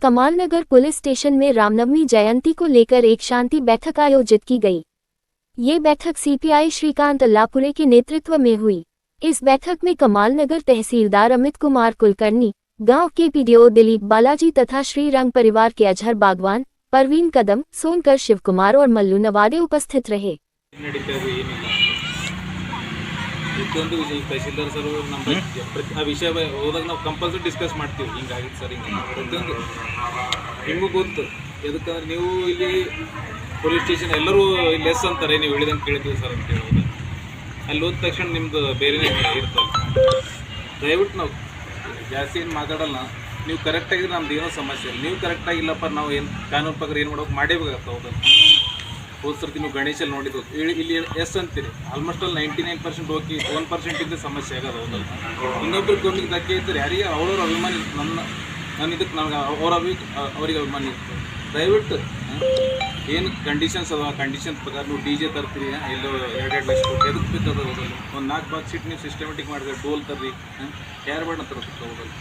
कमालनगर police station में रामनवमी जयंती को लेकर एक शांति बैठक आयोजित की गई। ये बैठक सीपीआई श्रीकांत अल्लापुरे के नेतृत्व में हुई। इस बैठक में कमालनगर तहसीलदार अमित कुमार कुलकर्णी, गांव के पीडीओ दिलीप बालाजी तथा श्रीरंग परिवार के अजहर बागवान, परवीन कदम, सोनकर शिवकुमार और मल्लू नवाडे उपस्थित रहे। ಪ್ರತಿಯೊಂದು ವಿಷಯ ತಹಸೀಲ್ದಾರ್ ಸರ್ ನಮ್ಮ ಆ ವಿಷಯ ಹೋದಾಗ ನಾವು ಕಂಪಲ್ಸರಿ ಡಿಸ್ಕಸ್ ಮಾಡ್ತೀವಿ, ಹಿಂಗಾಗಿತ್ತು ಸರ್ ಹಿಂಗೆ ಪ್ರತಿಯೊಂದು ನಿಮಗೂ ಗೊತ್ತು. ಎದಕ್ಕಂದ್ರೆ ನೀವು ಇಲ್ಲಿ ಪೊಲೀಸ್ ಸ್ಟೇಷನ್ ಎಲ್ಲರೂ ಇಲ್ಲಿ ಎಸ್ ಅಂತಾರೆ, ನೀವು ಹೇಳಿದಂಗೆ ಕೇಳ್ತೀವಿ ಸರ್ ಅಂತ ಹೇಳೋದು. ಅಲ್ಲಿ ಹೋದ ತಕ್ಷಣ ನಿಮ್ಮದು ಬೇರೆನೇ ಇರ್ತದೆ. ದಯವಿಟ್ಟು ನಾವು ಜಾಸ್ತಿ ಏನು ಮಾತಾಡಲ್ಲ. ನೀವು ಕರೆಕ್ಟಾಗಿದ್ರೆ ನಮ್ದು ಏನೋ ಸಮಸ್ಯೆ ಇಲ್ಲ. ನೀವು ಕರೆಕ್ಟಾಗಿಲ್ಲಪ್ಪ, ನಾವು ಏನು ಕಾನೂನು ಪ್ರಕಾರ ಏನು ಮಾಡೋಕೆ ಮಾಡೇಬೇಕಾಗತ್ತೆ. ಹೌದು, ಹೋದ ಸರ್ತಿ ನೀವು ಗಣೇಶಲ್ಲಿ ನೋಡಿದ್ದು ಇಲ್ಲಿ ಎಸ್ ಅಂತೀರಿ, ಆಲ್ಮೋಸ್ಟ್ ಅಲ್ಲಿ 99% ಹೋಗಿ 1% ಸಮಸ್ಯೆ ಆಗೋದು. ಹೌದಲ್ಲ, ಇನ್ನೊಬ್ರು ಗೊಂಡಿಗೆ ಧಕ್ಕೆ ಇರ್ತಾರೆ. ಯಾರಿಗೆ ಅವ್ರವ್ರ ಅಭಿಮಾನಿ ನನ್ನ ಇದಕ್ಕೆ ನನಗೆ ಅವ್ರಿಗೆ ಅಭಿಮಾನಿ ಇರ್ತದೆ. ದಯವಿಟ್ಟು ಏನು ಕಂಡೀಷನ್ಸ್ ಅದ, ಕಂಡೀಷನ್ ಪ್ರಕಾರ ನೀವು DJ ತರ್ತೀರಿ, ಎಲ್ಲೋ 2-2 ಲಕ್ಷ ಕೊಟ್ಟು ಎದಕ್ಕೆ ಬೇಕಾದ. ಹೋದಲ್ಲ, ಒಂದು 4 ಬಾಕ್ಸ್ ಸೀಟ್ ನೀವು ಸಿಸ್ಟಮೆಟಿಕ್ ಮಾಡಿದ್ರೆ ಡೋಲ್ ತರ್ರಿ, ಯಾರು ಬೇಡ ತರುತ್ತೆ. ಹೋದಲ್ಲ,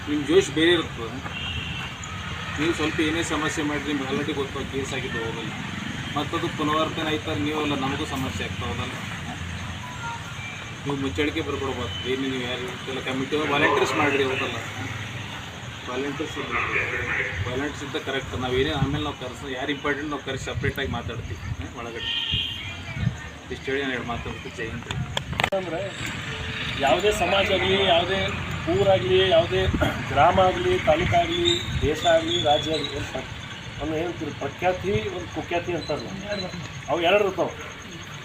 ನಿಮ್ಮ ಜೋಶ್ ಬೇರೆ ಇರ್ತದೆ. ನೀವು ಸ್ವಲ್ಪ ಏನೇ ಸಮಸ್ಯೆ ಮಾಡಿರಿ, ನಿಮ್ಗೆ ಆಲ್ರೆಡಿ ಗೊತ್ತಾಗ ಕೇಸ್ ಆಗಿದ್ದು. ಹೋಗಲ್ಲ, ಮತ್ತದು ಪುನರಾವರ್ತನೆ ಆಯ್ತಾರೆ, ನೀವೆಲ್ಲ ನಮಗೂ ಸಮಸ್ಯೆ ಆಗ್ತಾ. ಹೋದಲ್ಲ, ನೀವು ಮುಚ್ಚಳಿಕೆ ಬರ್ಕೊಡ್ಬಾರ್ದು. ಏನು ನೀವು ಯಾರು ಎಲ್ಲ ಕಮಿಟಿ ವಾಲಂಟಿಯರ್ಸ್ ಮಾಡಿರಿ. ಹೋದಲ್ಲ, ವಾಲಂಟಿಯರ್ಸ್ ಇದ್ದ ಕರೆಕ್ಟ್. ನಾವೇನೇ ಆಮೇಲೆ ನಾವು ಯಾರು ಇಂಪಾರ್ಟೆಂಟ್ ನಾವು ಕರೆಸಿ ಸಪ್ರೇಟಾಗಿ ಮಾತಾಡ್ತೀವಿ ಒಳಗಡೆ. ಇಷ್ಟು ಹೇಳಿ ನಾನು 2 ಮಾತಾಡ್ತೀವಿ. ಜಯಂತಿ ಅಂದರೆ ಯಾವುದೇ ಸಮಾಜ ಆಗಲಿ, ಯಾವುದೇ ಊರಾಗಲಿ, ಯಾವುದೇ ಗ್ರಾಮ ಆಗಲಿ, ತಾಲೂಕಾಗಲಿ, ದೇಶ ಆಗಲಿ, ರಾಜ್ಯ ಆಗಲಿ, ಒಂದು ಹೇಳ್ತೀವಿ ಪ್ರಖ್ಯಾತಿ, ಒಂದು ಕುಖ್ಯಾತಿ ಅಂತಾರಲ್ಲ, ಅವು 2 ಇರ್ತಾವೆ.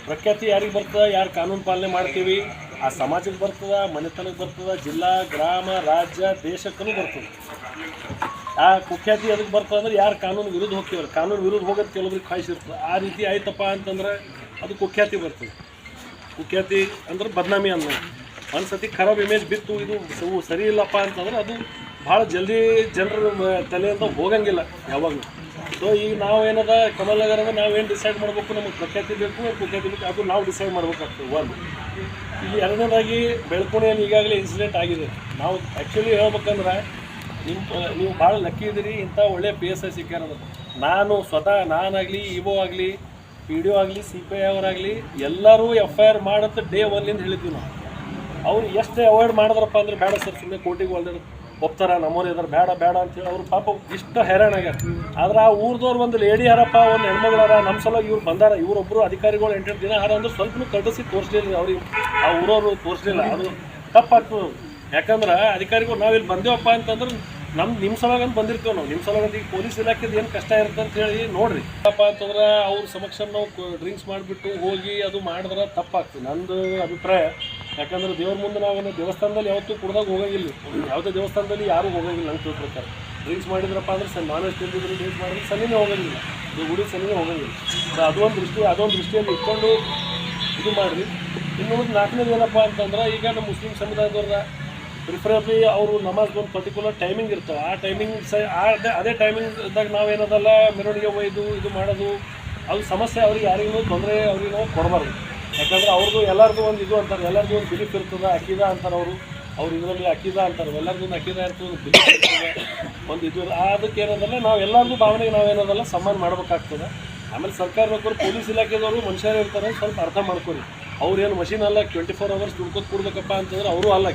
ಪ್ರಖ್ಯಾತಿ ಯಾರಿಗೆ ಬರ್ತದೆ, ಯಾರು ಕಾನೂನು ಪಾಲನೆ ಮಾಡ್ತೀವಿ ಆ ಸಮಾಜಕ್ಕೆ ಬರ್ತದೆ, ಮನೆತನಕ್ಕೆ ಬರ್ತದೆ, ಜಿಲ್ಲಾ, ಗ್ರಾಮ, ರಾಜ್ಯ, ದೇಶಕ್ಕೂ ಬರ್ತದೆ. ಆ ಕುಖ್ಯಾತಿ ಅದಕ್ಕೆ ಬರ್ತದೆ ಅಂದ್ರೆ ಯಾರು ಕಾನೂನು ವಿರುದ್ಧ ಹೋಗ್ತೀವ್ರಿ, ಕಾನೂನು ವಿರುದ್ಧ ಹೋಗೋದು ಕೆಲವ್ರಿಗೆ ಖಾಯಿಸಿ ಇರ್ತದೆ. ಆ ರೀತಿ ಆಯ್ತಪ್ಪ ಅಂತಂದ್ರೆ ಅದು ಕುಖ್ಯಾತಿ ಬರ್ತದೆ. ಕುಖ್ಯಾತಿ ಅಂದ್ರೆ ಬದನಾಮಿ ಅನ್ನೋ ಒಂದು ಸತಿ ಖರಾಬ್ ಇಮೇಜ್ ಬಿತ್ತು, ಇದು ಸರಿ ಇಲ್ಲಪ್ಪ ಅಂತಂದ್ರೆ ಅದು ಭಾಳ ಜಲ್ದಿ ಜನರ ತಲೆಯಿಂದ ಹೋಗಂಗಿಲ್ಲ ಯಾವಾಗಲೂ. ಸೊ ಈಗ ನಾವೇನದ ಕಮಲನಗರ ಅಂದ್ರೆ ನಾವೇನು ಡಿಸೈಡ್ ಮಾಡಬೇಕು, ನಮಗೆ ಪ್ರಖ್ಯಾತಿ ಬೇಕು, ಕುಖ್ಯಾತಿ ಬೇಕು, ಅದು ನಾವು ಡಿಸೈಡ್ ಮಾಡ್ಬೇಕಾಗ್ತದೆ. ಒಂದು ಇಲ್ಲಿ 2ನೇದಾಗಿ ಬೆಳ್ಕೊಣೆಯಲ್ಲಿ ಈಗಾಗಲೇ ಇನ್ಸಿಡೆಂಟ್ ಆಗಿದೆ. ನಾವು ಆ್ಯಕ್ಚುಲಿ ಹೇಳ್ಬೇಕಂದ್ರೆ ನೀವು ಭಾಳ ಲಕ್ಕಿ ಇದ್ದೀರಿ, ಇಂಥ ಒಳ್ಳೆಯ PSI ಸಿಕ್ಕಾರ. ನಾನು ಸ್ವತಃ ನಾನಾಗಲಿ, ಇಒ ಆಗಲಿ, PDO ಆಗಲಿ, CPI ಅವರಾಗಲಿ ಎಲ್ಲರೂ FIR ಮಾಡತ್ತೆ ಡೇ 1 ಹೇಳಿದ್ವಿ ನಾವು. ಅವ್ರು ಎಷ್ಟು ಅವಾಯ್ಡ್ ಮಾಡಿದ್ರಪ್ಪ ಅಂದ್ರೆ ಬೇಡ ಸರ್, ಸುಮ್ಮನೆ ಕೋರ್ಟಿಗೆ ಒಳ್ಳೆ ಹೋಗ್ತಾರೆ, ನಮ್ಮವ್ರು ಇದ್ದಾರೆ, ಬೇಡ ಬೇಡ ಅಂತೇಳಿ ಅವ್ರು ಪಾಪ ಇಷ್ಟು ಹೈರಾಣಾಗ್ಯಾರ. ಆದ್ರೆ ಆ ಊರ್ದವ್ರು ಒಂದು ಲೇಡಿ ಹಾರಪ್ಪ, ಒಂದು ಹೆಣ್ಮಗಳಾರ, ನಮ್ಮ ಸಲುವಾಗಿ ಇವ್ರು ಬಂದಾರ. ಇವರೊಬ್ಬರು ಅಧಿಕಾರಿಗಳು 8 ದಿನ ಹಾರ ಅಂದ್ರೆ ಸ್ವಲ್ಪ ಕಟ್ಟಿಸಿ ತೋರಿಸ್ಲಿಲ್ಲ ಅವ್ರಿಗೆ, ಆ ಊರವರು ತೋರಿಸ್ಲಿಲ್ಲ. ಅದು ತಪ್ಪಾಗ್ತದೆ. ಯಾಕಂದ್ರೆ ಅಧಿಕಾರಿಗಳು ನಾವಿಲ್ಲಿ ಬಂದೇವಪ್ಪ ಅಂತಂದ್ರೆ ನಿಮ್ಮ ಸಲುವಾಗಿ ಅಂತ ಬಂದಿರ್ತೀವಿ ನಾವು. ನಿಮ್ಮ ಸಲುವಾಗಿ ಈಗ ಪೊಲೀಸ್ ಇಲಾಖೆದು ಏನು ಕಷ್ಟ ಇರುತ್ತೆ ಅಂತ ಹೇಳಿ ನೋಡ್ರಿ. ತಪ್ಪ ಅಂತಂದ್ರೆ ಅವ್ರ ಸಮಕ್ಷ ನಾವು ಡ್ರಿಂಕ್ಸ್ ಮಾಡಿಬಿಟ್ಟು ಹೋಗಿ ಅದು ಮಾಡಿದ್ರೆ ತಪ್ಪಾಗ್ತದೆ ನಂದು ಅಭಿಪ್ರಾಯ. ಯಾಕಂದ್ರೆ ದೇವ್ರ ಮುಂದೆ ನಾವು ದೇವಸ್ಥಾನದಲ್ಲಿ ಯಾವತ್ತೂ ಕುಡ್ದಾಗ ಹೋಗಂಗಿಲ್ಲ, ಯಾವುದೇ ದೇವಸ್ಥಾನದಲ್ಲಿ ಯಾರೂ ಹೋಗಂಗಿಲ್ಲ ನಂಗೆ ತಿಳ್ಕೊಳ್ತಾರೆ. ಡ್ರಿಂಕ್ಸ್ ಮಾಡಿದ್ರಪ್ಪ ಅಂದ್ರೆ ನಾನ್ ವೆಜ್ ತಿಂದಿದ್ರು ಡ್ರಿಂಕ್ಸ್ ಮಾಡಿದ್ರೆ ಸನಿನೇ ಹೋಗಂಗಿಲ್ಲ, ಈ ಗುಡಿ ಸನಿನೇ ಹೋಗಂಗಿಲ್ಲ. ಸೊ ಅದೊಂದು ದೃಷ್ಟಿಯಲ್ಲಿ ಇಟ್ಕೊಂಡು ಇದು ಮಾಡಿರಿ. ಇನ್ನೊಂದು 4ನೇದು ಏನಪ್ಪ ಅಂತಂದ್ರೆ, ಈಗ ನಮ್ಮ ಮುಸ್ಲಿಂ ಸಮುದಾಯದವ್ರ ಪ್ರಿಫರಬ್ಲಿ ಅವರು ನಮಾಜ್ಗೆ ಒಂದು ಪರ್ಟಿಕ್ಯುಲರ್ ಟೈಮಿಂಗ್ ಇರ್ತವೆ. ಆ ಟೈಮಿಂಗ್ ಅದೇ ಟೈಮಿಂಗ್ದಾಗ ನಾವೇನದಲ್ಲ ಮೆರವಣಿಗೆ ಒಯ್ದು ಇದು ಮಾಡೋದು ಅದು ಸಮಸ್ಯೆ. ಅವ್ರಿಗೆ ಯಾರಿಗೂ ತೊಂದರೆ ಅವ್ರಿಗೆ ನಾವು ಕೊಡಬಾರ್ದು. ಯಾಕಂದ್ರೆ ಅವ್ರದ್ದು ಎಲ್ಲರದು ಒಂದು ಇದು ಅಂತಾರೆ, ಎಲ್ಲರದು ಒಂದು ಬಿಲೀಫ್ ಇರ್ತದೆ, ಅಕೀದಾ ಅಂತಾರೆ ಅವ್ರು ಇದರಲ್ಲಿ ಅಕೀದಾ ಅಂತಾರೆ. ಎಲ್ಲರದ್ದು ಒಂದು ಅಕೀದಾ ಇರ್ತದೆ, ಒಂದು ಬಿಲೀಫ್ ಇರ್ತದೆ, ಒಂದು ಇದು. ಅದಕ್ಕೆ ಏನದಲ್ಲ ನಾವು ಎಲ್ಲರದ್ದು ಭಾವನೆಗೆ ನಾವೇನದಲ್ಲ ಸನ್ಮಾನ ಮಾಡಬೇಕಾಗ್ತದೆ. ಆಮೇಲೆ ಸರ್ಕಾರ ನೌಕರು, ಪೊಲೀಸ್ ಇಲಾಖೆದವರು ಮನುಷ್ಯರು ಇರ್ತಾರೆ, ಸ್ವಲ್ಪ ಅರ್ಥ ಮಾಡ್ಕೊರಿ. ಅವ್ರೇನು ಮಷೀನ್ ಅಲ್ಲ 24 ಅವರ್ಸ್ ದುಡ್ಕೋದು ಕೊಡ್ಬೇಕಪ್ಪ ಅಂತಂದ್ರೆ ಅವರು ಅಲ್ಲ.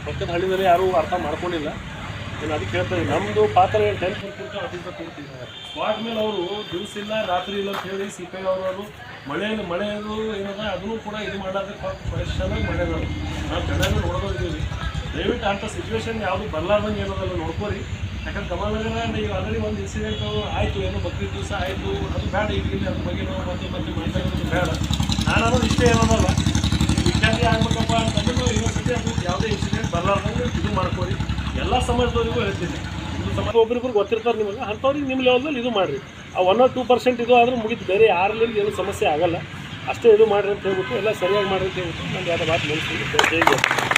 ಪಕ್ಕದ ಹಳ್ಳಿದಲ್ಲಿ ಯಾರೂ ಅರ್ಥ ಮಾಡ್ಕೊಂಡಿಲ್ಲ. ಏನು ಅದಕ್ಕೆ ಹೇಳ್ತಾರೆ, ನಮ್ಮದು ಪಾತ್ರ ಏನು 10 ಕೊಡ್ತೀವಿ, ಅದರಿಂದ ಕೊಡ್ತೀವಿ. ಸ್ಪಾಟ್ ಮೇಲೆ ಅವರು ದಿವಸಿಲ್ಲ ರಾತ್ರಿ ಇಲ್ಲ ಅಂತ ಹೇಳಿ CPI ಅವರು ಮಳೆಯದು ಏನದ ಅದನ್ನು ಕೂಡ ಇದು ಮಾಡೋದಕ್ಕೆ ಪರಿಶ್ರಮ ಮಳೆದ ನಾವು ಚೆನ್ನಾಗಿ ನೋಡೋದಿದ್ದೀವಿ. ದಯವಿಟ್ಟು ಅಂಥ ಸಿಚುವೇಶನ್ ಯಾವುದು ಬರಲಾರ್ದಂಗೆ ಏನೋದಲ್ಲ ನೋಡ್ಕೋರಿ. ಯಾಕಂದ್ರೆ ಕಮಲನಗರ ಈಗ ಆಲ್ರೆಡಿ ಒಂದು ಇನ್ಸಿಡೆಂಟ್ ಆಯಿತು, ಏನೋ ಬಕ್ರೀದ್ ದಿವಸ ಆಯಿತು, ಅದು ಬೇಡ. ಈಗ ಅದ್ರ ಬಗ್ಗೆ ನಾವು ಮತ್ತೆ ಮಾತಾಡೋದು ಬೇಡ. ನಾನು ಅನ್ನೋದು ಇಷ್ಟೇ ಏನೋದಲ್ಲ, ವಿದ್ಯಾರ್ಥಿ ಆಗ್ಬೇಕಪ್ಪ ಅಂತಂದ್ರೆ ಇನ್ನೊಂದ್ಸತಿ ಅದು ಯಾವುದೇ ಇನ್ಸಿಡೆಂಟ್ ಬರಲಾರ್ದಂಗೆ ಇದು ಮಾಡ್ಕೊರಿ. ಎಲ್ಲ ಸಮಾಜದವರಿಗೂ ಹೇಳ್ತೀನಿ, ಇದು ಸಮಾಜ ಒಬ್ಬರಿಬ್ಬರು ಗೊತ್ತಿರ್ತಾರೆ ನಿಮಗೆ, ಅಂಥವ್ರಿಗೆ ನಿಮ್ಮ ಲೆವೆಲ್ದಲ್ಲಿ ಇದು ಮಾಡಿರಿ. ಆ 1 or 2% ಇದು ಆದರೂ ಮುಗಿದು, ಬೇರೆ ಯಾರಲ್ಲಿ ಏನೂ ಸಮಸ್ಯೆ ಆಗೋಲ್ಲ. ಅಷ್ಟೇ ಇದು ಮಾಡಿರಿ ಅಂತ ಹೇಳ್ಬಿಟ್ಟು ಎಲ್ಲ ಸರಿಯಾಗಿ ಮಾಡಿರಿ ಅಂತ ಹೇಳ್ಬಿಟ್ಟು ನಾನು ಯಾವುದೋ ಮಾತು ಮುಗಿಸ್ತೀನಿ.